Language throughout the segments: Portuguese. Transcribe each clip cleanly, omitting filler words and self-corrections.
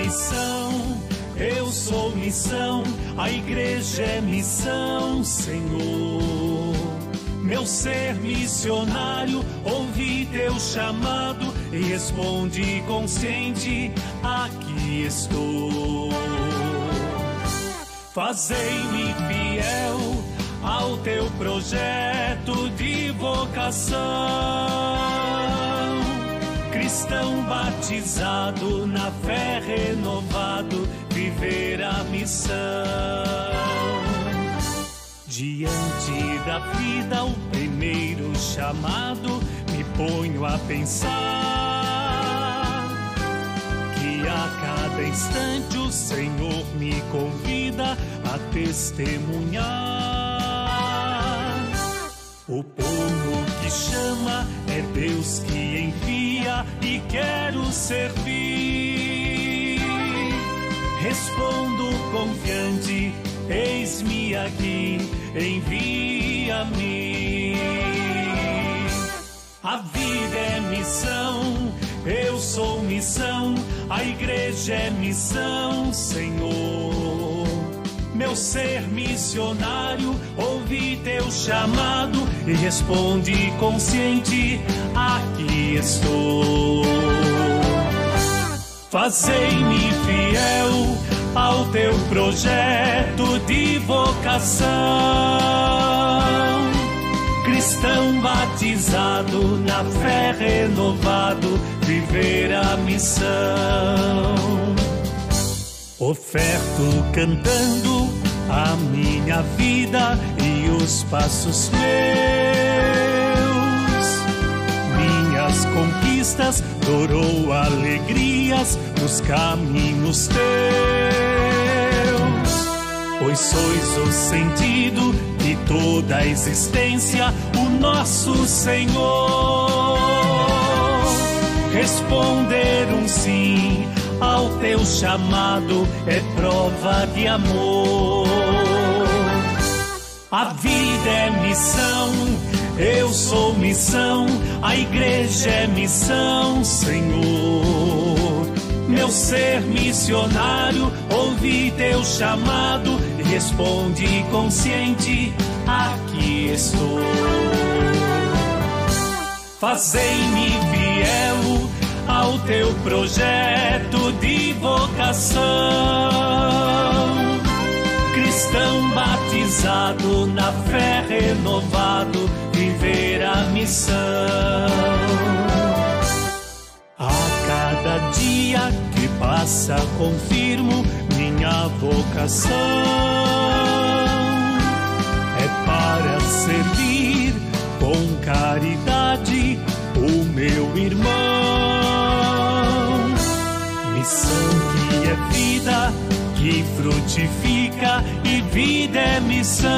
missão, eu sou missão, a igreja é missão, Senhor. Meu ser missionário, ouvi teu chamado e respondi consciente, aqui estou. Fazei-me fiel ao teu projeto de vocação, cristão batizado, na fé renovado, viver a missão. Diante da vida, o primeiro chamado, me ponho a pensar que a cada instante o Senhor me convida a testemunhar. O povo que chama é Deus que envia e quero servir. Respondo confiante, eis-me aqui, envia-me. A vida é missão, eu sou missão, a igreja é missão, Senhor. Meu ser missionário, ouvi teu chamado e respondi consciente, aqui estou. Fazei-me fiel ao teu projeto de vocação, cristão batizado, na fé renovado, viver a missão. Oferto cantando a minha vida e os passos meus, minhas conquistas, dor, alegrias nos caminhos teus. Pois sois o sentido de toda a existência, o nosso Senhor. Responder um sim ao teu chamado é prova de amor. A vida é missão, eu sou missão, a igreja é missão, Senhor. Meu ser missionário, ouvi teu chamado e respondi consciente, aqui estou. Fazei-me fiel ao teu projeto de vocação, cristão batizado, na fé renovado, viver a missão. A cada dia que passa confirmo minha vocação, é para servir com caridade o meu irmão. Missão que é vida, que frutifica, e vida é missão.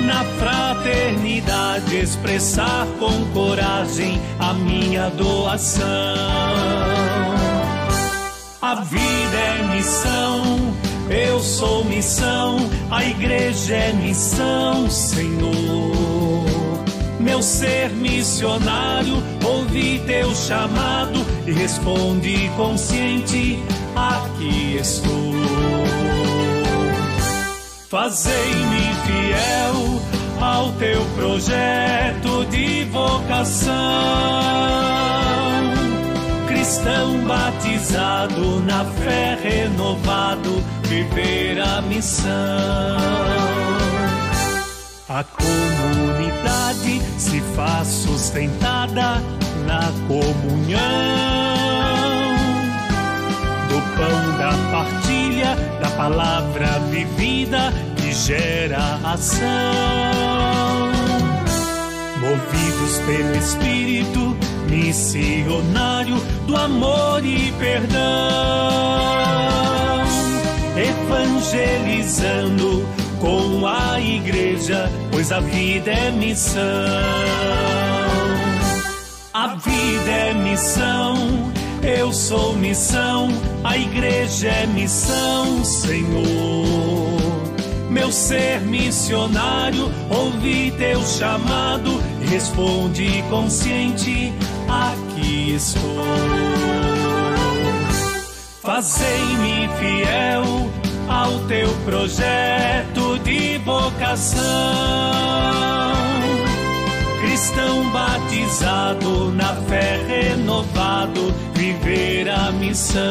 Na fraternidade expressar com coragem a minha doação. A vida é missão, eu sou missão, a igreja é missão, Senhor. Meu ser missionário, ouvi teu chamado e respondi consciente, aqui estou. Fazei-me fiel ao teu projeto de vocação, cristão batizado, na fé renovado, viver a missão. A comunidade se faz sustentada na comunhão do pão da partilha, da palavra vivida que gera ação. Movidos pelo Espírito missionário do amor e perdão, evangelizando com a igreja, pois a vida é missão. A vida é missão, eu sou missão, a igreja é missão, Senhor. Meu ser missionário, ouvi teu chamado e respondi consciente, aqui estou. Fazei-me fiel ao teu projeto de vocação. Cristão batizado, na fé renovado, viver a missão.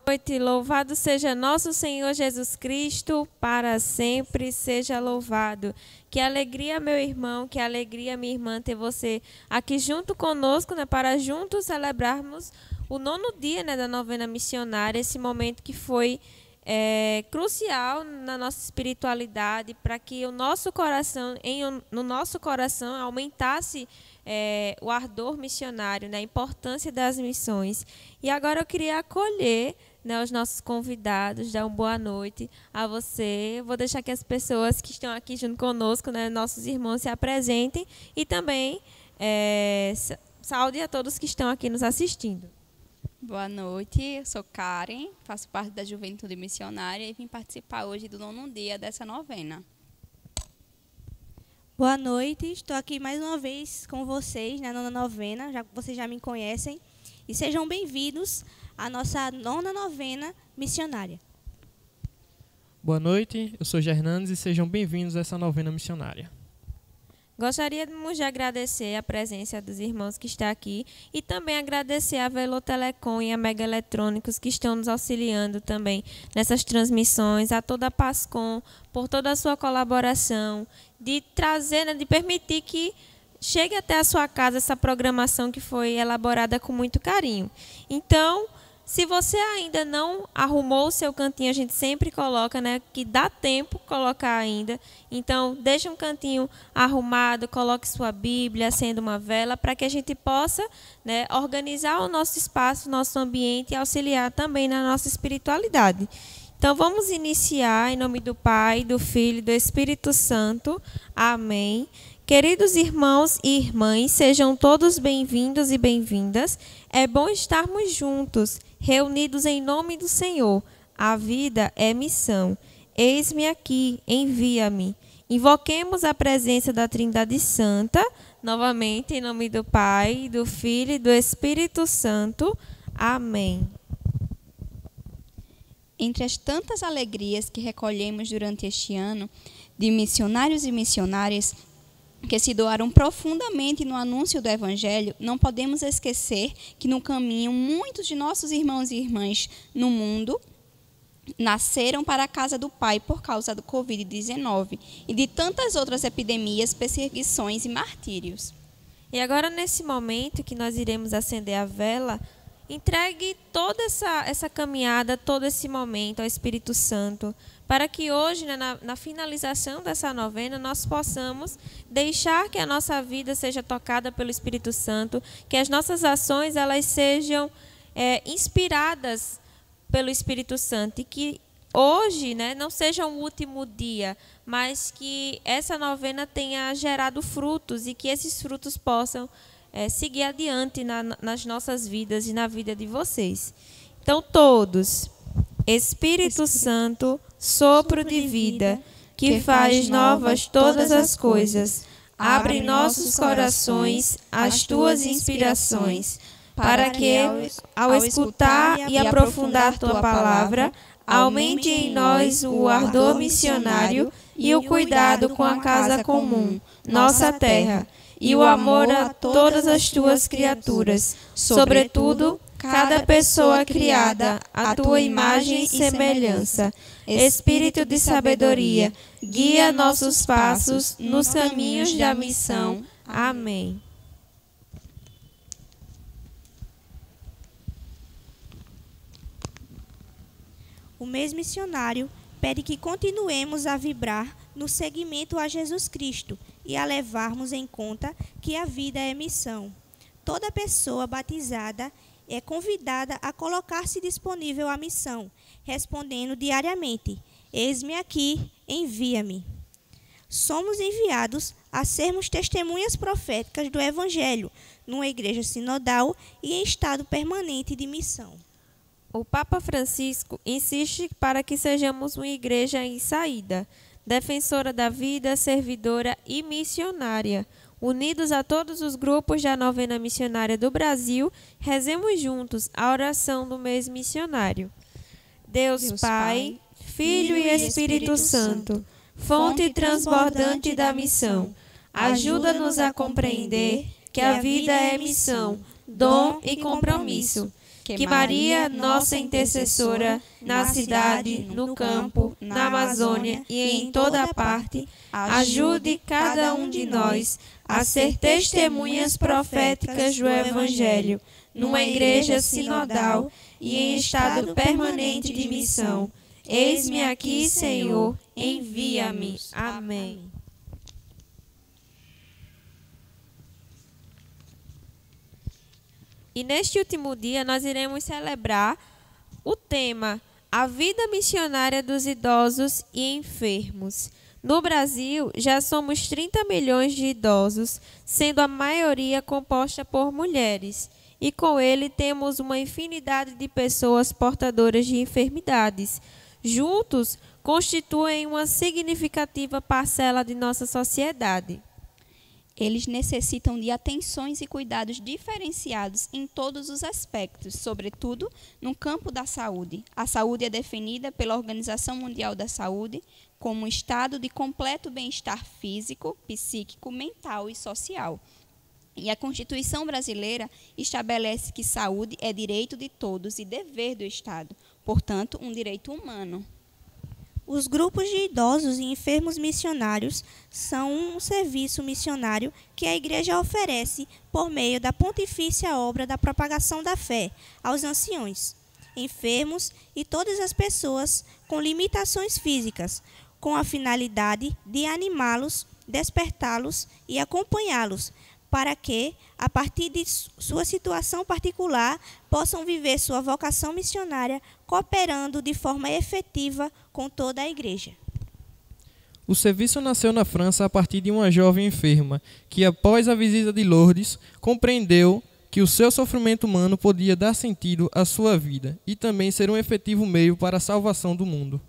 Boa noite, louvado seja nosso Senhor Jesus Cristo, para sempre seja louvado. Que alegria, meu irmão, que alegria, minha irmã, ter você aqui junto conosco, né, para juntos celebrarmos o 9º dia, né, da novena missionária, esse momento que foi crucial na nossa espiritualidade, para que o nosso coração, no nosso coração aumentasse o ardor missionário, né, a importância das missões. E agora eu queria acolher, né, os nossos convidados, dar uma boa noite a você. Vou deixar que as pessoas que estão aqui junto conosco, né, nossos irmãos, se apresentem e também saúde a todos que estão aqui nos assistindo. Boa noite, eu sou Karen, faço parte da Juventude Missionária e vim participar hoje do 9º dia dessa novena. Boa noite, estou aqui mais uma vez com vocês na 9ª novena, vocês já me conhecem, e sejam bem-vindos à nossa 9ª novena missionária. Boa noite, eu sou Hernandes e sejam bem-vindos a essa novena missionária. Gostaríamos de agradecer a presença dos irmãos que estão aqui e também agradecer a Velotelecom e a Mega Eletrônicos que estão nos auxiliando também nessas transmissões, a toda a Pascom por toda a sua colaboração, de trazer, né, de permitir que chegue até a sua casa essa programação que foi elaborada com muito carinho. Então, se você ainda não arrumou o seu cantinho, a gente sempre coloca, né, que dá tempo colocar ainda. Então, deixa um cantinho arrumado, coloque sua Bíblia, acenda uma vela, para que a gente possa, né, organizar o nosso espaço, o nosso ambiente e auxiliar também na nossa espiritualidade. Então, vamos iniciar em nome do Pai, do Filho e do Espírito Santo. Amém. Queridos irmãos e irmãs, sejam todos bem-vindos e bem-vindas. É bom estarmos juntos, reunidos em nome do Senhor. A vida é missão. Eis-me aqui, envia-me. Invoquemos a presença da Trindade Santa, novamente em nome do Pai, do Filho e do Espírito Santo. Amém. Entre as tantas alegrias que recolhemos durante este ano, de missionários e missionárias que se doaram profundamente no anúncio do Evangelho, não podemos esquecer que no caminho muitos de nossos irmãos e irmãs no mundo nasceram para a casa do Pai por causa do Covid-19 e de tantas outras epidemias, perseguições e martírios. E agora, nesse momento que nós iremos acender a vela, entregue toda essa caminhada, todo esse momento ao Espírito Santo, para que hoje, né, na finalização dessa novena, nós possamos deixar que a nossa vida seja tocada pelo Espírito Santo, que as nossas ações elas sejam inspiradas pelo Espírito Santo, e que hoje, né, não seja um último dia, mas que essa novena tenha gerado frutos e que esses frutos possam seguir adiante nas nossas vidas e na vida de vocês. Então, todos, Espírito Santo, sopro de vida, que faz novas todas as coisas, abre nossos corações às tuas inspirações, para que, ao escutar e aprofundar tua palavra, aumente em nós o ardor missionário e o cuidado com a casa comum, nossa terra, e o amor a todas as tuas criaturas, sobretudo cada pessoa criada à tua imagem e semelhança. Espírito de sabedoria, guia nossos passos nos caminhos da missão. Amém. O mês missionário pede que continuemos a vibrar no seguimento a Jesus Cristo e a levarmos em conta que a vida é missão. Toda pessoa batizada é convidada a colocar-se disponível à missão, respondendo diariamente: eis-me aqui, envia-me. Somos enviados a sermos testemunhas proféticas do Evangelho, numa igreja sinodal e em estado permanente de missão. O Papa Francisco insiste para que sejamos uma igreja em saída, defensora da vida, servidora e missionária. Unidos a todos os grupos da Novena Missionária do Brasil, rezemos juntos a oração do mês missionário. Deus Pai, Filho e Espírito Santo, fonte transbordante da missão, ajuda-nos a compreender que a vida é missão, dom e compromisso. Que Maria, nossa intercessora, na cidade, no campo, na Amazônia e em toda parte, ajude cada um de nós a ser testemunhas proféticas do Evangelho, numa igreja sinodal e em estado permanente de missão. Eis-me aqui, Senhor, envia-me. Amém. E neste último dia nós iremos celebrar o tema A Vida Missionária dos Idosos e Enfermos. No Brasil, já somos 30 milhões de idosos, sendo a maioria composta por mulheres. E com ele temos uma infinidade de pessoas portadoras de enfermidades. Juntos, constituem uma significativa parcela de nossa sociedade. Eles necessitam de atenções e cuidados diferenciados em todos os aspectos, sobretudo no campo da saúde. A saúde é definida pela Organização Mundial da Saúde como um estado de completo bem-estar físico, psíquico, mental e social. E a Constituição brasileira estabelece que saúde é direito de todos e dever do Estado, portanto, um direito humano. Os grupos de idosos e enfermos missionários são um serviço missionário que a Igreja oferece por meio da pontifícia obra da propagação da fé aos anciões, enfermos e todas as pessoas com limitações físicas, com a finalidade de animá-los, despertá-los e acompanhá-los, para que, a partir de sua situação particular, possam viver sua vocação missionária, cooperando de forma efetiva com toda a Igreja. O serviço nasceu na França a partir de uma jovem enferma, que após a visita de Lourdes, compreendeu que o seu sofrimento humano podia dar sentido à sua vida e também ser um efetivo meio para a salvação do mundo.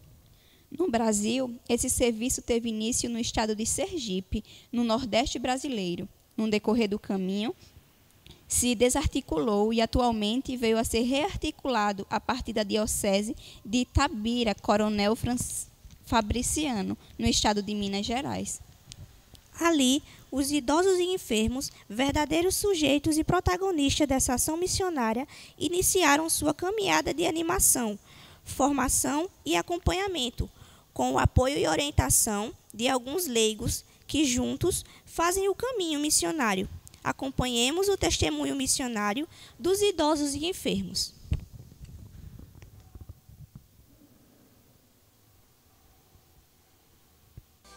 No Brasil, esse serviço teve início no estado de Sergipe, no Nordeste brasileiro. No decorrer do caminho, se desarticulou e atualmente veio a ser rearticulado a partir da Diocese de Itabira, Coronel Fabriciano, no estado de Minas Gerais. Ali, os idosos e enfermos, verdadeiros sujeitos e protagonistas dessa ação missionária, iniciaram sua caminhada de animação, formação e acompanhamento, com o apoio e orientação de alguns leigos que juntos fazem o caminho missionário. Acompanhemos o testemunho missionário dos idosos e enfermos.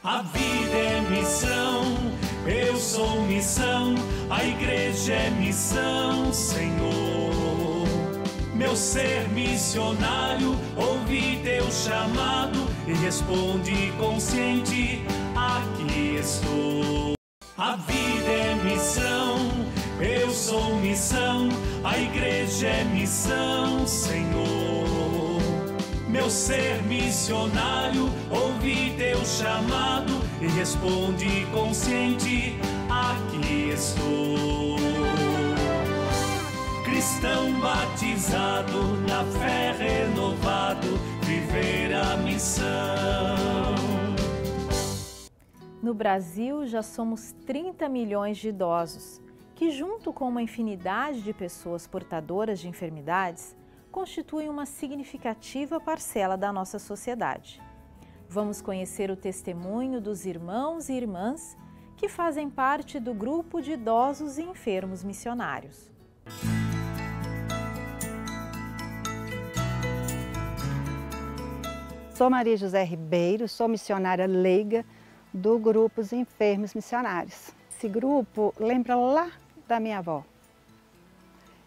A vida é missão, eu sou missão, a igreja é missão, Senhor. Meu ser missionário, ouvi teu chamado e responde consciente, aqui estou. A vida é missão, eu sou missão, a igreja é missão, Senhor. Meu ser missionário, ouvi teu chamado e responde consciente, aqui estou. Cristão batizado, na fé renovado, viver a missão. No Brasil, já somos 30 milhões de idosos, que junto com uma infinidade de pessoas portadoras de enfermidades, constituem uma significativa parcela da nossa sociedade. Vamos conhecer o testemunho dos irmãos e irmãs que fazem parte do grupo de idosos e enfermos missionários. Sou Maria José Ribeiro, sou missionária leiga do grupo Os Enfermos Missionários. Esse grupo lembra lá da minha avó.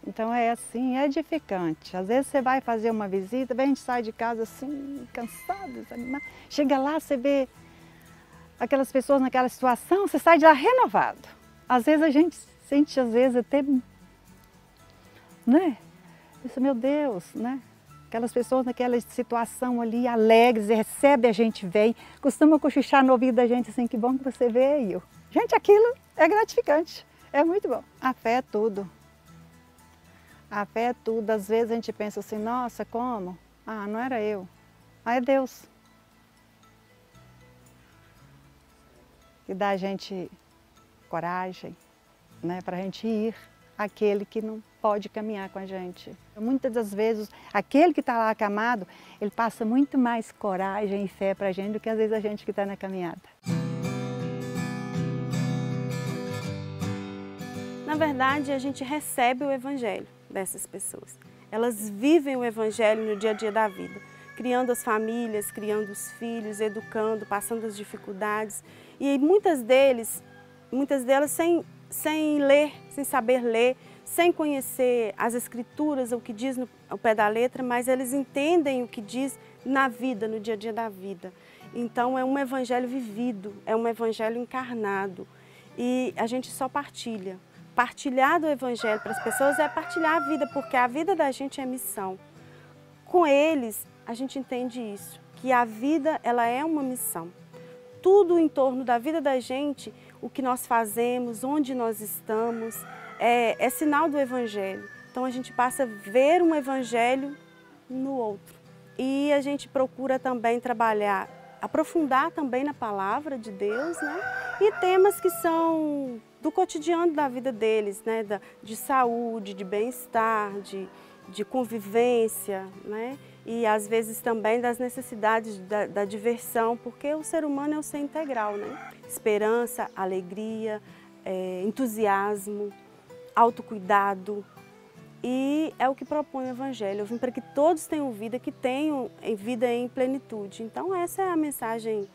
Então é assim, é edificante. Às vezes você vai fazer uma visita, a gente sai de casa assim, cansado, desanimado. Chega lá, você vê aquelas pessoas naquela situação, você sai de lá renovado. Às vezes a gente sente, às vezes, até, né? Isso, meu Deus, né? Aquelas pessoas naquela situação ali, alegres, recebe a gente, vem, costuma cochichar no ouvido da gente assim, que bom que você veio. Gente, aquilo é gratificante, é muito bom. A fé é tudo. A fé é tudo. Às vezes a gente pensa assim, nossa, como? Ah, não era eu. Ah, é Deus. Que dá a gente coragem, né, para a gente ir àquele que não pode caminhar com a gente. Muitas das vezes, aquele que está lá acamado, ele passa muito mais coragem e fé para a gente do que às vezes a gente que está na caminhada. Na verdade, a gente recebe o Evangelho dessas pessoas. Elas vivem o Evangelho no dia a dia da vida, criando as famílias, criando os filhos, educando, passando as dificuldades. E muitas delas sem ler, sem saber ler, sem conhecer as Escrituras, o que diz ao pé da letra, mas eles entendem o que diz na vida, no dia a dia da vida. Então é um Evangelho vivido, é um Evangelho encarnado. E a gente só partilha. Partilhar do Evangelho para as pessoas é partilhar a vida, porque a vida da gente é missão. Com eles, a gente entende isso, que a vida ela é uma missão. Tudo em torno da vida da gente, o que nós fazemos, onde nós estamos, é sinal do Evangelho. Então a gente passa a ver um Evangelho no outro. E a gente procura também trabalhar, aprofundar também na palavra de Deus, né? E temas que são do cotidiano da vida deles, né? De saúde, de bem-estar, de convivência, né? E às vezes também das necessidades da diversão, porque o ser humano é um ser integral, né? Esperança, alegria, entusiasmo, autocuidado, e é o que propõe o Evangelho. Eu vim para que todos tenham vida, que tenham vida em plenitude. Então essa é a mensagem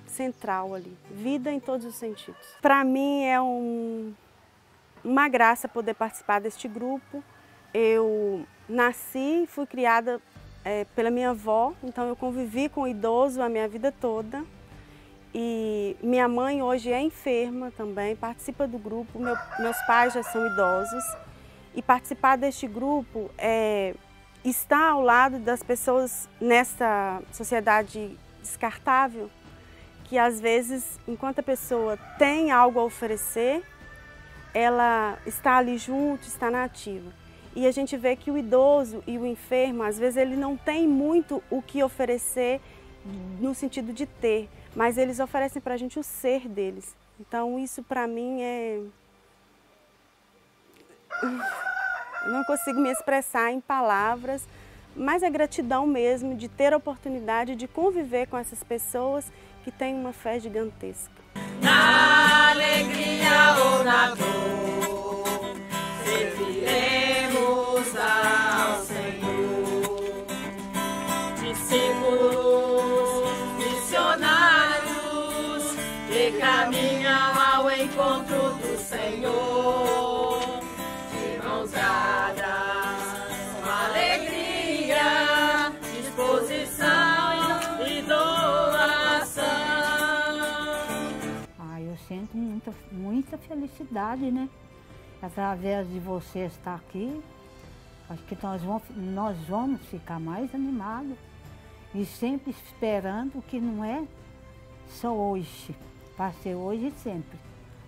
central ali, vida em todos os sentidos. Para mim é uma graça poder participar deste grupo. Eu nasci e fui criada pela minha avó, então eu convivi com o idoso a minha vida toda. E minha mãe hoje é enferma também, participa do grupo, meus pais já são idosos. E participar deste grupo é estar ao lado das pessoas nessa sociedade descartável, que às vezes, enquanto a pessoa tem algo a oferecer, ela está ali junto, está na ativa. E a gente vê que o idoso e o enfermo, às vezes ele não tem muito o que oferecer no sentido de ter, mas eles oferecem para a gente o ser deles. Então isso para mim eu não consigo me expressar em palavras, mas é gratidão mesmo de ter a oportunidade de conviver com essas pessoas que têm uma fé gigantesca. Na alegria ou na dor, serviremos ao Senhor. Discípulos missionários que caminham ao encontro do Senhor, de mãos dadas, com alegria, disposição e doação. Eu sinto muita felicidade, né? Através de você estar aqui, acho que nós vamos ficar mais animados e sempre esperando que não é só hoje, vai ser hoje e sempre,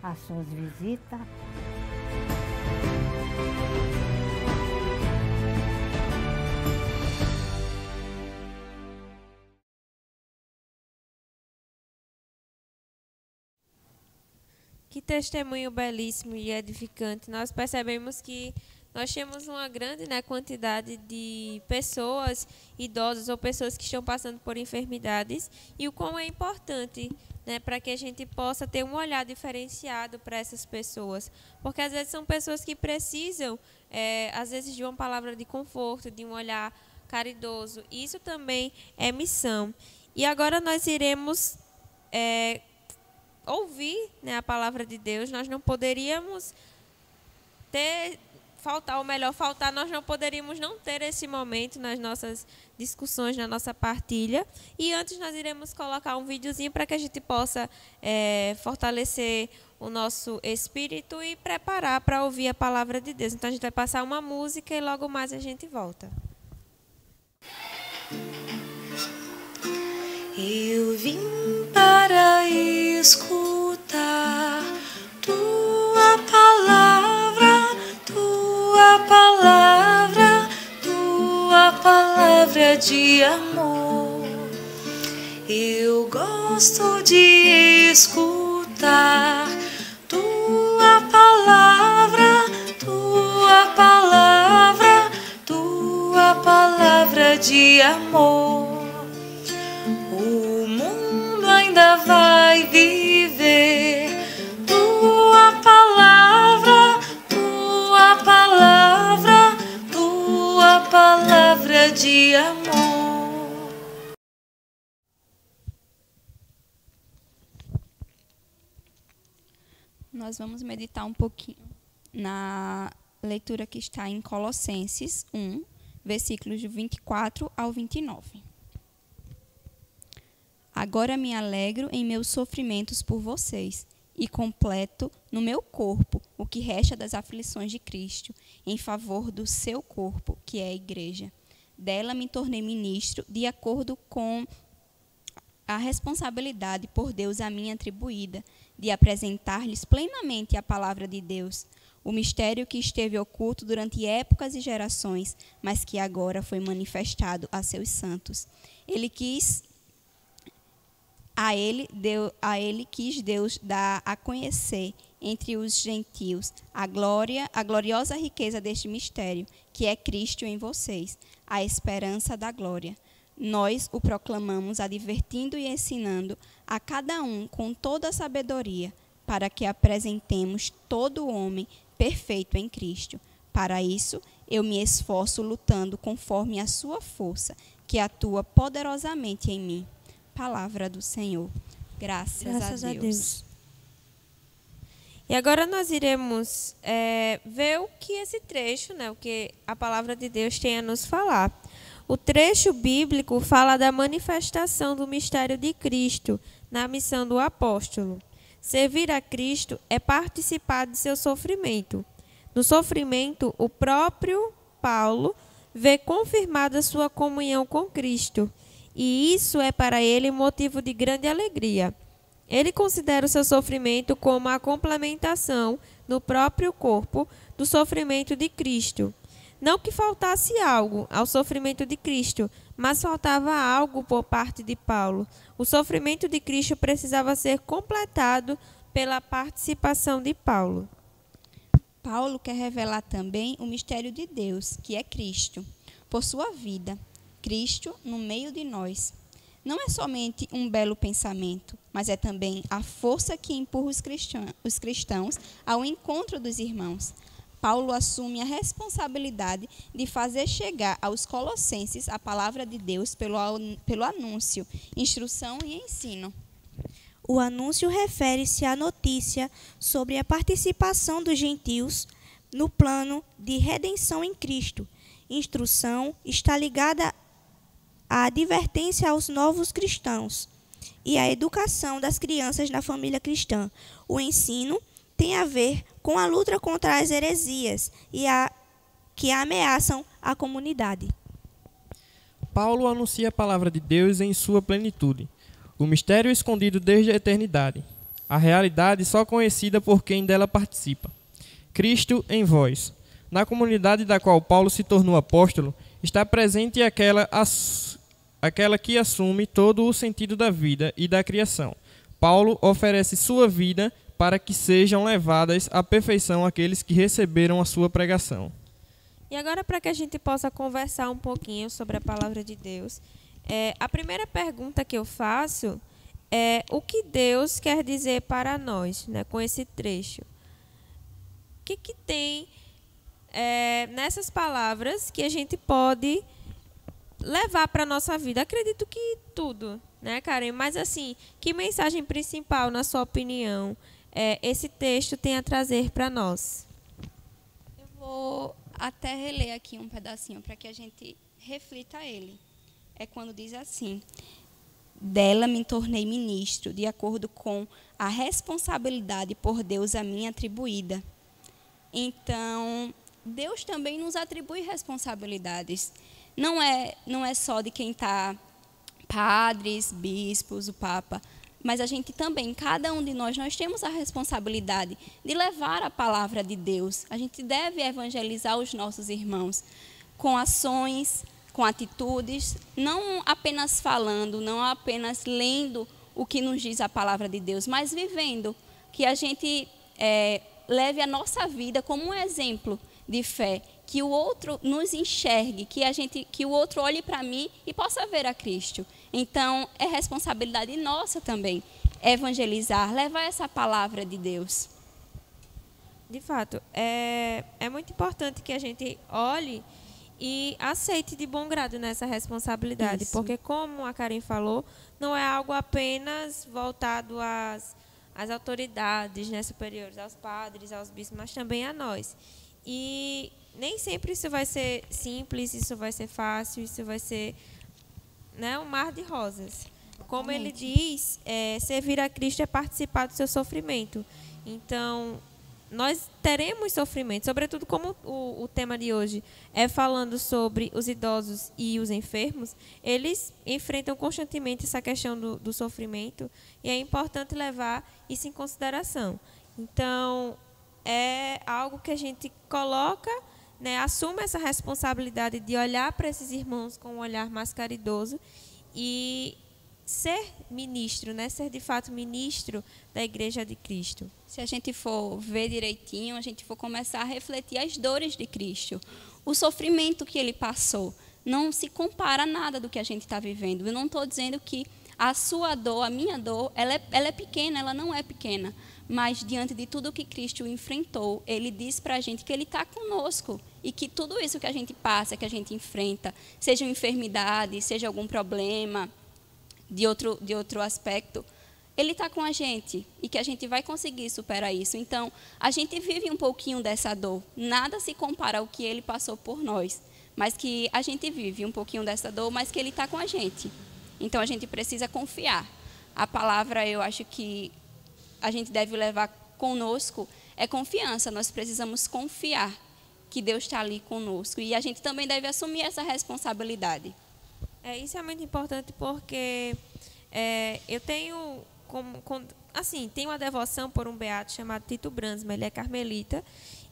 as suas visitas. Que testemunho belíssimo e edificante. Nós percebemos que nós temos uma grande, né, quantidade de pessoas idosas ou pessoas que estão passando por enfermidades e o quão é importante, né, para que a gente possa ter um olhar diferenciado para essas pessoas. Porque às vezes são pessoas que precisam, às vezes, de uma palavra de conforto, de um olhar caridoso. Isso também é missão. E agora nós iremos ouvir, né, a palavra de Deus. Nós não poderíamos nós não poderíamos não ter esse momento nas nossas discussões, na nossa partilha. E antes nós iremos colocar um videozinho para que a gente possa fortalecer o nosso espírito e preparar para ouvir a palavra de Deus. Então a gente vai passar uma música e logo mais a gente volta. Eu vim para escutar tua palavra, tua palavra, tua palavra de amor. Eu gosto de escutar tua palavra, tua palavra, tua palavra de amor. O mundo ainda vai viver tua palavra, tua palavra, tua palavra de amor. Nós vamos meditar um pouquinho na leitura que está em Colossenses 1, versículos de 24 ao 29. Agora me alegro em meus sofrimentos por vocês e completo no meu corpo o que resta das aflições de Cristo, em favor do seu corpo, que é a igreja. Dela me tornei ministro de acordo com a responsabilidade por Deus a mim atribuída, de apresentar-lhes plenamente a palavra de Deus, o mistério que esteve oculto durante épocas e gerações, mas que agora foi manifestado a seus santos. A ele quis Deus dar a conhecer entre os gentios a gloriosa riqueza deste mistério, que é Cristo em vocês, a esperança da glória. Nós o proclamamos advertindo e ensinando a cada um com toda a sabedoria, para que apresentemos todo o homem perfeito em Cristo. Para isso, eu me esforço lutando conforme a sua força, que atua poderosamente em mim. Palavra do Senhor. Graças a Deus. E agora nós iremos ver o que esse trecho, o que a palavra de Deus tem a nos falar. O trecho bíblico fala da manifestação do mistério de Cristo na missão do apóstolo. Servir a Cristo é participar de seu sofrimento. No sofrimento, o próprio Paulo vê confirmada sua comunhão com Cristo, e isso é para ele motivo de grande alegria. Ele considera o seu sofrimento como a complementação no próprio corpo do sofrimento de Cristo. Não que faltasse algo ao sofrimento de Cristo, mas faltava algo por parte de Paulo. O sofrimento de Cristo precisava ser completado pela participação de Paulo. Paulo quer revelar também o mistério de Deus, que é Cristo, por sua vida. Cristo no meio de nós. Não é somente um belo pensamento, mas é também a força que empurra os cristãos ao encontro dos irmãos. Paulo assume a responsabilidade de fazer chegar aos colossenses a palavra de Deus pelo anúncio, instrução e ensino. O anúncio refere-se à notícia sobre a participação dos gentios no plano de redenção em Cristo. Instrução está ligada à advertência aos novos cristãos e à educação das crianças na família cristã. O ensino tem a ver com a luta contra as heresias que ameaçam a comunidade. Paulo anuncia a palavra de Deus em sua plenitude, o mistério escondido desde a eternidade, a realidade só conhecida por quem dela participa. Cristo em vós. Na comunidade da qual Paulo se tornou apóstolo, está presente aquela que assume todo o sentido da vida e da criação. Paulo oferece sua vida para que sejam levadas à perfeição aqueles que receberam a sua pregação. E agora, para que a gente possa conversar um pouquinho sobre a palavra de Deus, a primeira pergunta que eu faço é o que Deus quer dizer para nós, com esse trecho. O que tem nessas palavras que a gente pode levar para a nossa vida? Acredito que tudo, Karen? Mas, assim, que mensagem principal, na sua opinião, esse texto tem a trazer para nós? Eu vou até reler aqui um pedacinho para que a gente reflita ele. É quando diz assim: dela me tornei ministro, de acordo com a responsabilidade por Deus a mim atribuída. Então, Deus também nos atribui responsabilidades. Não é só de quem está padres, bispos, o Papa, mas a gente também, cada um de nós temos a responsabilidade de levar a palavra de Deus. A gente deve evangelizar os nossos irmãos com ações, com atitudes, não apenas falando, não apenas lendo o que nos diz a palavra de Deus, mas vivendo, que a gente leve a nossa vida como um exemplo de fé, que o outro nos enxergue, que o outro olhe para mim e possa ver a Cristo. Então, é responsabilidade nossa também evangelizar, levar essa palavra de Deus. De fato, é muito importante que a gente olhe e aceite de bom grado nessa responsabilidade, Isso. porque, como a Karen falou, não é algo apenas voltado às autoridades, né, superiores, aos padres, aos bispos, mas também a nós. E nem sempre isso vai ser simples, isso vai ser fácil, isso vai ser, né, um mar de rosas. Como ele diz, servir a Cristo é participar do seu sofrimento. Então, nós teremos sofrimento, sobretudo como o tema de hoje é falando sobre os idosos e os enfermos, eles enfrentam constantemente essa questão do sofrimento e é importante levar isso em consideração. Então, é algo que a gente coloca, né, assume essa responsabilidade de olhar para esses irmãos com um olhar mais caridoso e ser ministro, né, ser de fato ministro da Igreja de Cristo. Se a gente for ver direitinho, a gente for começar a refletir as dores de Cristo, o sofrimento que ele passou, não se compara a nada do que a gente está vivendo. Eu não estou dizendo que a sua dor, a minha dor, ela é pequena, ela não é pequena. Mas, diante de tudo que Cristo enfrentou, ele diz para a gente que ele está conosco. E que tudo isso que a gente passa, que a gente enfrenta, seja uma enfermidade, seja algum problema de outro aspecto, ele está com a gente. E que a gente vai conseguir superar isso. Então, a gente vive um pouquinho dessa dor. Nada se compara ao que ele passou por nós. Mas que a gente vive um pouquinho dessa dor, mas que ele está com a gente. Então, a gente precisa confiar. A palavra, eu acho que a gente deve levar conosco é confiança. Nós precisamos confiar que Deus está ali conosco. E a gente também deve assumir essa responsabilidade. Isso é muito importante porque eu tenho, tenho uma devoção por um beato chamado Tito Brandsma. Ele é carmelita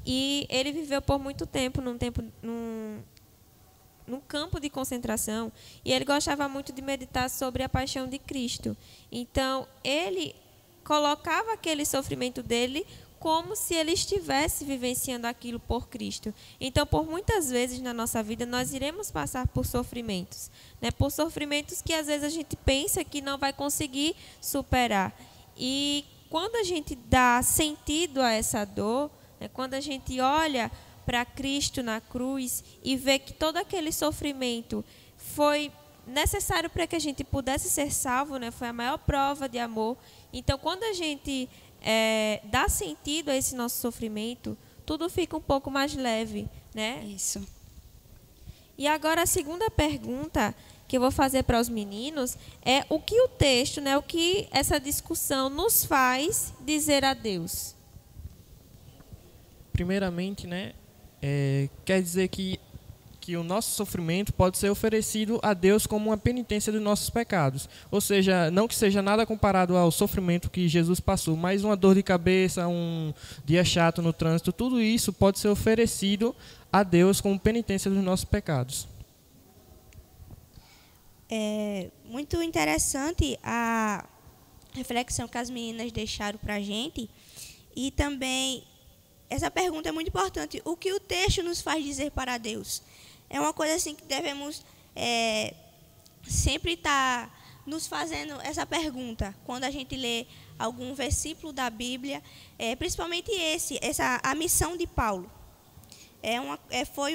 e ele viveu por muito tempo num campo de concentração e ele gostava muito de meditar sobre a paixão de Cristo. Então, ele colocava aquele sofrimento dele como se ele estivesse vivenciando aquilo por Cristo. Então, por muitas vezes na nossa vida, nós iremos passar por sofrimentos, né? Por sofrimentos que às vezes a gente pensa que não vai conseguir superar. E quando a gente dá sentido a essa dor, né? Quando a gente olha para Cristo na cruz e vê que todo aquele sofrimento foi necessário para que a gente pudesse ser salvo, né? Foi a maior prova de amor. Então, quando a gente dá sentido a esse nosso sofrimento, tudo fica um pouco mais leve, né? Isso. E agora a segunda pergunta que eu vou fazer para os meninos é o que o texto, né? O que essa discussão nos faz dizer a Deus? Primeiramente, né? Quer dizer que o nosso sofrimento pode ser oferecido a Deus como uma penitência dos nossos pecados. Ou seja, não que seja nada comparado ao sofrimento que Jesus passou, mas uma dor de cabeça, um dia chato no trânsito, tudo isso pode ser oferecido a Deus como penitência dos nossos pecados. É muito interessante a reflexão que as meninas deixaram para a gente. E também, essa pergunta é muito importante. O que o texto nos faz dizer para Deus? É uma coisa assim que devemos sempre estar nos fazendo essa pergunta quando a gente lê algum versículo da Bíblia, principalmente a missão de Paulo. Foi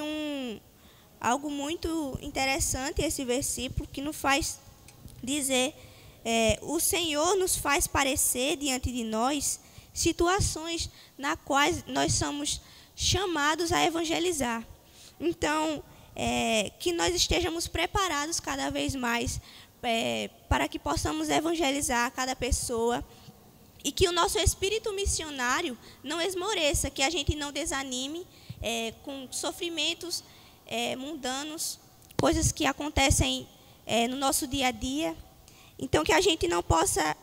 algo muito interessante esse versículo que nos faz dizer: o Senhor nos faz parecer diante de nós situações na quais nós somos chamados a evangelizar. Então, que nós estejamos preparados cada vez mais para que possamos evangelizar cada pessoa e que o nosso espírito missionário não esmoreça, que a gente não desanime com sofrimentos mundanos, coisas que acontecem no nosso dia a dia. Então, que a gente não possa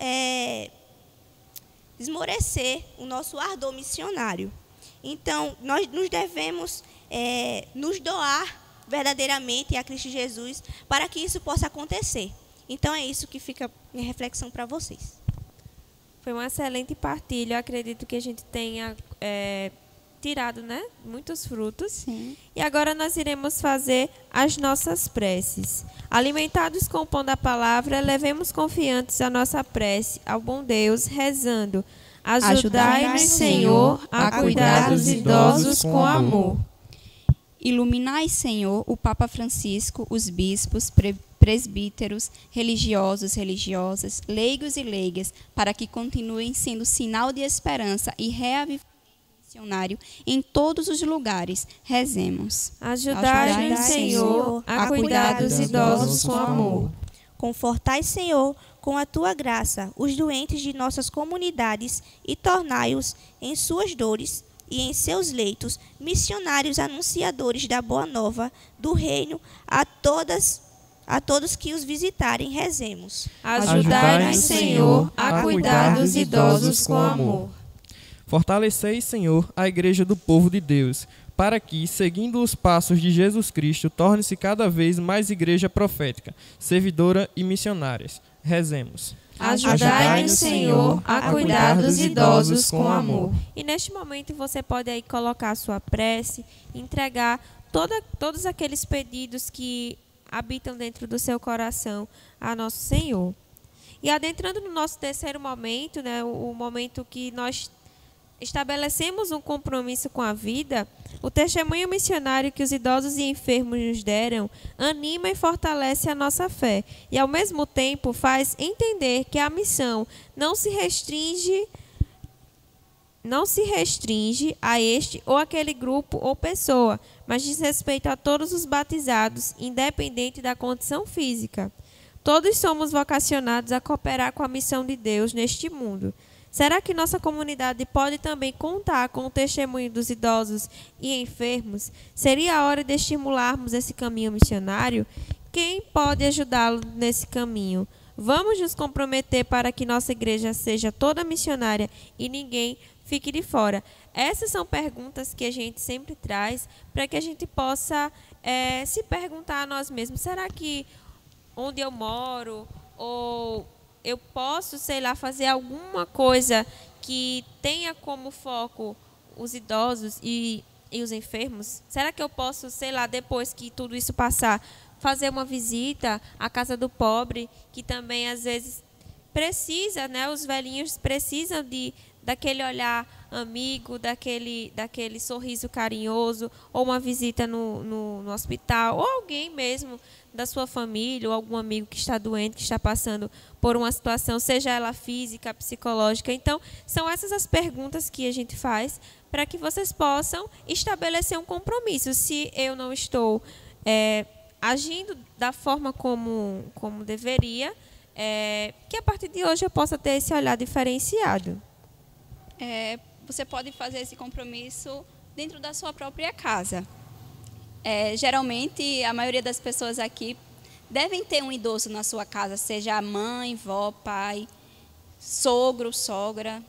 esmorecer o nosso ardor missionário. Então, nós nos devemos nos doar verdadeiramente a Cristo Jesus para que isso possa acontecer. Então, é isso que fica minha reflexão para vocês. Foi uma excelente partilha. Eu acredito que a gente tenha tirado, né, muitos frutos. Sim. E agora nós iremos fazer as nossas preces. Alimentados com o pão da palavra, levemos confiantes a nossa prece ao bom Deus, rezando: ajudai-nos, Senhor, a cuidar dos idosos com amor. Iluminai, Senhor, o Papa Francisco, os bispos, presbíteros, religiosos, religiosas, leigos e leigas, para que continuem sendo sinal de esperança e reavivamento missionário em todos os lugares. Rezemos. Ajudai-nos, Senhor, a cuidar dos idosos com amor. Confortai, Senhor, com a tua graça, os doentes de nossas comunidades e tornai-os, em suas dores e em seus leitos, missionários anunciadores da boa nova do reino a todos que os visitarem. Rezemos. Ajudai-nos, Senhor, a cuidar dos idosos com amor. Fortalecei, Senhor, a Igreja do povo de Deus, para que, seguindo os passos de Jesus Cristo, torne-se cada vez mais igreja profética, servidora e missionárias. Rezemos. Ajudai-nos, Senhor, a cuidar dos idosos com amor. E neste momento você pode aí colocar a sua prece, entregar todos aqueles pedidos que habitam dentro do seu coração a nosso Senhor. E adentrando no nosso terceiro momento, né, o momento que nós estabelecemos um compromisso com a vida, o testemunho missionário que os idosos e enfermos nos deram anima e fortalece a nossa fé e, ao mesmo tempo, faz entender que a missão não se restringe a este ou aquele grupo ou pessoa, mas diz respeito a todos os batizados, independente da condição física. Todos somos vocacionados a cooperar com a missão de Deus neste mundo. Será que nossa comunidade pode também contar com o testemunho dos idosos e enfermos? Seria a hora de estimularmos esse caminho missionário? Quem pode ajudá-lo nesse caminho? Vamos nos comprometer para que nossa igreja seja toda missionária e ninguém fique de fora. Essas são perguntas que a gente sempre traz para que a gente possa se perguntar a nós mesmos: será que onde eu moro ou eu posso, sei lá, fazer alguma coisa que tenha como foco os idosos e os enfermos? Será que eu posso, sei lá, depois que tudo isso passar, fazer uma visita à casa do pobre, que também às vezes precisa, né? Os velhinhos precisam daquele olhar amigo, daquele sorriso carinhoso, ou uma visita no hospital, ou alguém mesmo da sua família, ou algum amigo que está doente, que está passando por uma situação, seja ela física, psicológica. Então, são essas as perguntas que a gente faz para que vocês possam estabelecer um compromisso. Se eu não estou agindo da forma como deveria, que a partir de hoje eu possa ter esse olhar diferenciado. Você pode fazer esse compromisso dentro da sua própria casa. Geralmente, a maioria das pessoas aqui devem ter um idoso na sua casa, seja mãe, vó, pai, sogro, sogra,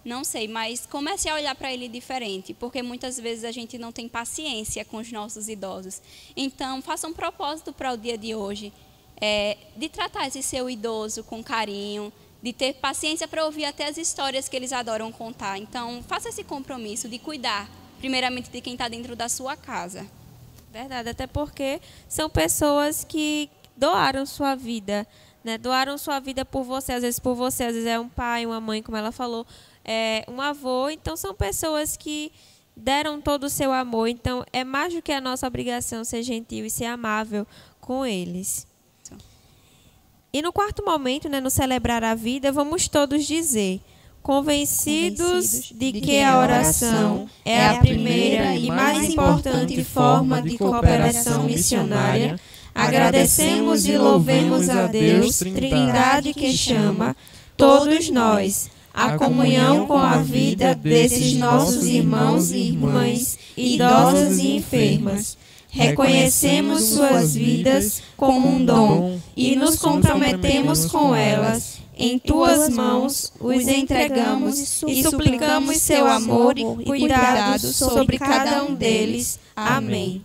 não sei, mas comece a olhar para ele diferente, porque muitas vezes a gente não tem paciência com os nossos idosos. Então, faça um propósito para o dia de hoje, de tratar esse seu idoso com carinho, de ter paciência para ouvir até as histórias que eles adoram contar. Então, faça esse compromisso de cuidar, primeiramente, de quem está dentro da sua casa. Verdade, até porque são pessoas que doaram sua vida, né? Doaram sua vida por você, às vezes é um pai, uma mãe, como ela falou, um avô. Então, são pessoas que deram todo o seu amor. Então, é mais do que a nossa obrigação ser gentil e ser amável com eles. E no quarto momento, né, no celebrar a vida, vamos todos dizer: convencidos de que a oração é a primeira e mais importante forma de cooperação missionária, agradecemos e louvemos a Deus, Trindade que chama todos nós à comunhão com a vida desses nossos irmãos e irmãs, idosas e enfermas. reconhecemos suas vidas como um dom e nos comprometemos com elas. Em tuas mãos os entregamos e suplicamos seu amor e cuidado sobre cada um deles. Amém.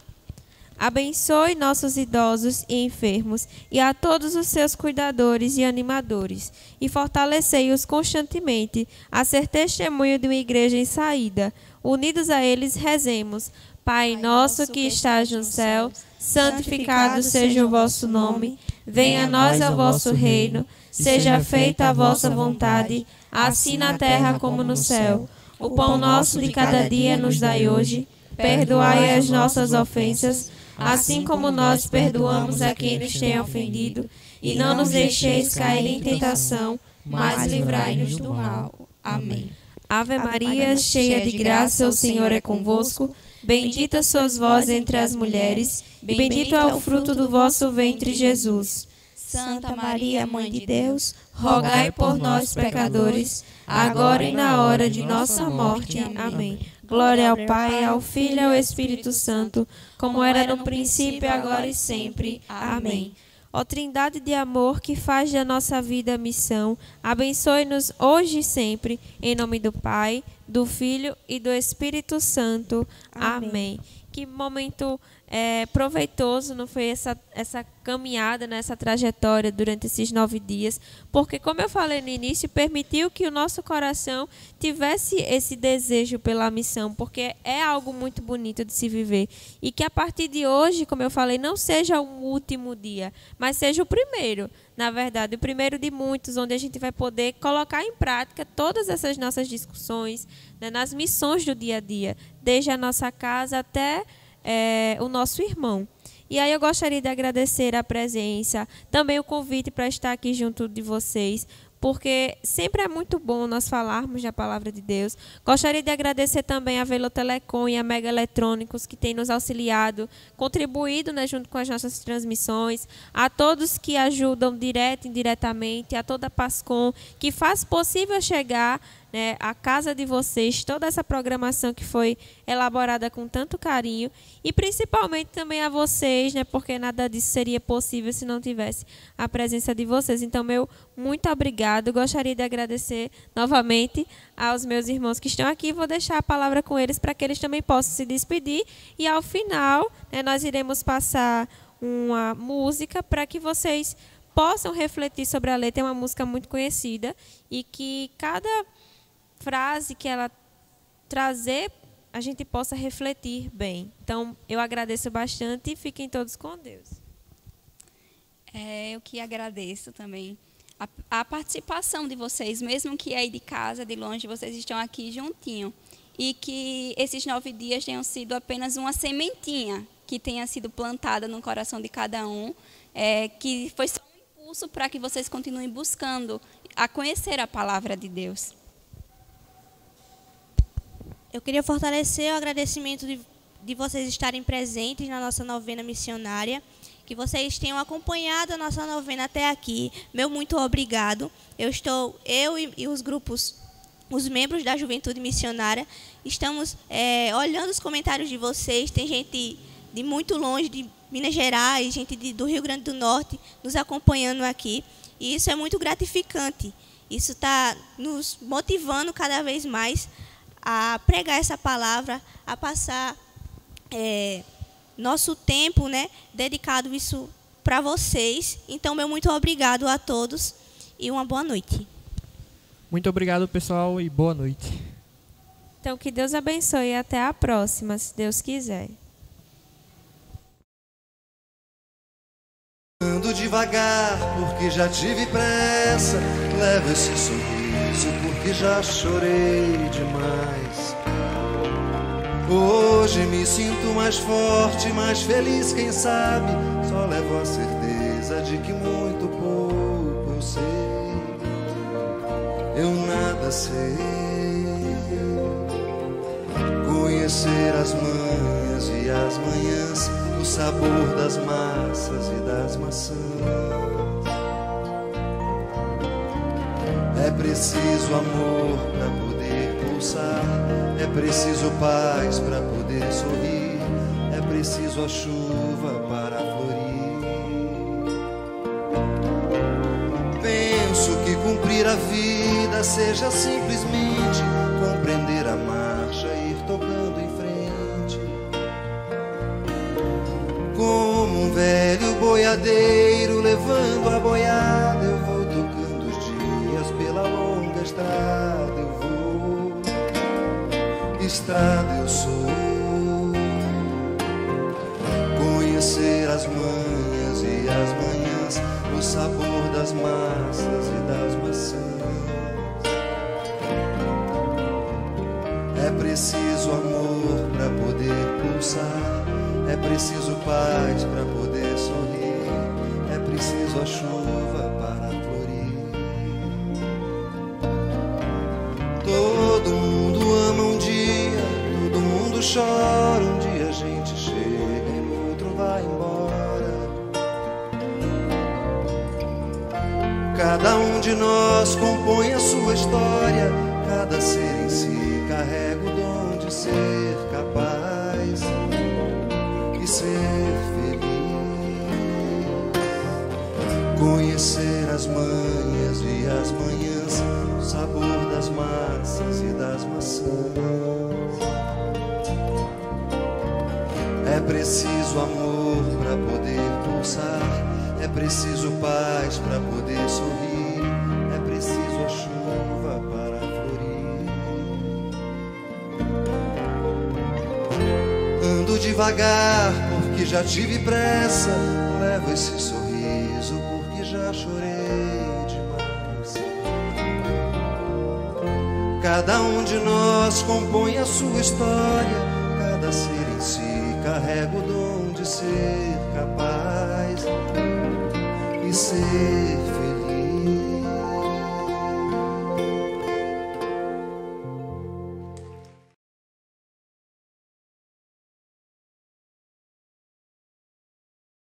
Abençoe nossos idosos e enfermos e a todos os seus cuidadores e animadores, e fortalecei-os constantemente a ser testemunho de uma igreja em saída. Unidos a eles, rezemos. Pai nosso que estás no céu, santificado seja o vosso nome. Venha a nós o vosso reino. Seja feita a vossa vontade, assim na terra como no céu. O pão nosso de cada dia nos dai hoje. Perdoai as nossas ofensas, assim como nós perdoamos a quem nos tem ofendido. E não nos deixeis cair em tentação, mas livrai-nos do mal. Amém. Ave Maria, cheia de graça, o Senhor é convosco. Bendita sois vós entre as mulheres, e bendito é o fruto do vosso ventre, Jesus. Santa Maria, Mãe de Deus, rogai por nós, pecadores, agora e na hora de nossa morte. Amém. Glória ao Pai, ao Filho e ao Espírito Santo, como era no princípio, agora e sempre. Amém. Ó Trindade de amor, que faz da nossa vida missão, abençoe-nos hoje e sempre, em nome do Pai, do Filho e do Espírito Santo. Amém. Que momento proveitoso não foi essa caminhada, né, essa trajetória durante esses 9 dias, porque, como eu falei no início, permitiu que o nosso coração tivesse esse desejo pela missão, porque é algo muito bonito de se viver, e que a partir de hoje, como eu falei, não seja o último dia, mas seja o primeiro, na verdade, o primeiro de muitos, onde a gente vai poder colocar em prática todas essas nossas discussões, né, nas missões do dia a dia, desde a nossa casa até o nosso irmão. E aí eu gostaria de agradecer a presença, também o convite para estar aqui junto de vocês, porque sempre é muito bom nós falarmos da palavra de Deus. Gostaria de agradecer também a Velotelecom e a Mega Eletrônicos, que têm nos auxiliado, contribuído, né, junto com as nossas transmissões, a todos que ajudam direto e indiretamente, a toda a Pascom, que faz possível chegar, né, a casa de vocês, toda essa programação que foi elaborada com tanto carinho, e principalmente também a vocês, né, porque nada disso seria possível se não tivesse a presença de vocês. Então, meu muito obrigado. Gostaria de agradecer novamente aos meus irmãos que estão aqui. Vou deixar a palavra com eles para que eles também possam se despedir, e ao final, né, nós iremos passar uma música para que vocês possam refletir sobre a letra. É uma música muito conhecida e que cada frase que ela trazer, a gente possa refletir bem. Então, eu agradeço bastante e fiquem todos com Deus. Eu que agradeço também a participação de vocês, mesmo que aí de casa, de longe, vocês estão aqui juntinho. E que esses 9 dias tenham sido apenas uma sementinha que tenha sido plantada no coração de cada um, que foi só um impulso para que vocês continuem buscando a conhecer a palavra de Deus. Eu queria fortalecer o agradecimento de vocês estarem presentes na nossa novena missionária, que vocês tenham acompanhado a nossa novena até aqui. Meu muito obrigado. Eu e os grupos, os membros da Juventude Missionária, estamos olhando os comentários de vocês. Tem gente de muito longe, de Minas Gerais, gente do Rio Grande do Norte, nos acompanhando aqui. E isso é muito gratificante. Isso está nos motivando cada vez mais a pregar essa palavra, a passar nosso tempo, né, dedicado isso para vocês. Então, meu muito obrigado a todos e uma boa noite. Muito obrigado, pessoal, e boa noite. Então, que Deus abençoe e até a próxima, se Deus quiser. Ando devagar porque já tive pressa, levo esse sorriso porque já chorei demais. Hoje me sinto mais forte, mais feliz, quem sabe. Só levo a certeza de que muito pouco eu sei. Eu nada sei. Conhecer as manhas e as manhãs, o sabor das massas e das maçãs. É preciso amor para poder pulsar, é preciso paz para poder sorrir, é preciso a chuva para florir. Penso que cumprir a vida seja simplesmente compreender a marcha e ir tocando em frente. Como um velho boiadeiro levando a boiada, eu vou tocando os dias pela longa estrada. Eu vou, estrada eu sou. Conhecer as manhas e as manhãs, o sabor das massas e das maçãs. É preciso amor para poder pulsar, é preciso paz para poder sorrir, é preciso a chuva para florir. Todo mundo ama um dia, todo mundo chora, um dia a gente chega e no outro vai embora. Cada um de nós compõe a sua história, cada ser em si carrega o dom de ser capaz e ser feliz. Conhecer as manhas e as manhãs, o sabor das massas e das maçãs. É preciso amor para poder pulsar, é preciso paz para poder sorrir, é preciso a chuva para florir. Ando devagar porque já tive pressa, levo esse sorriso porque já chorei demais. Cada um de nós compõe a sua história, cada ser em si carrega o dom de ser capaz e ser feliz.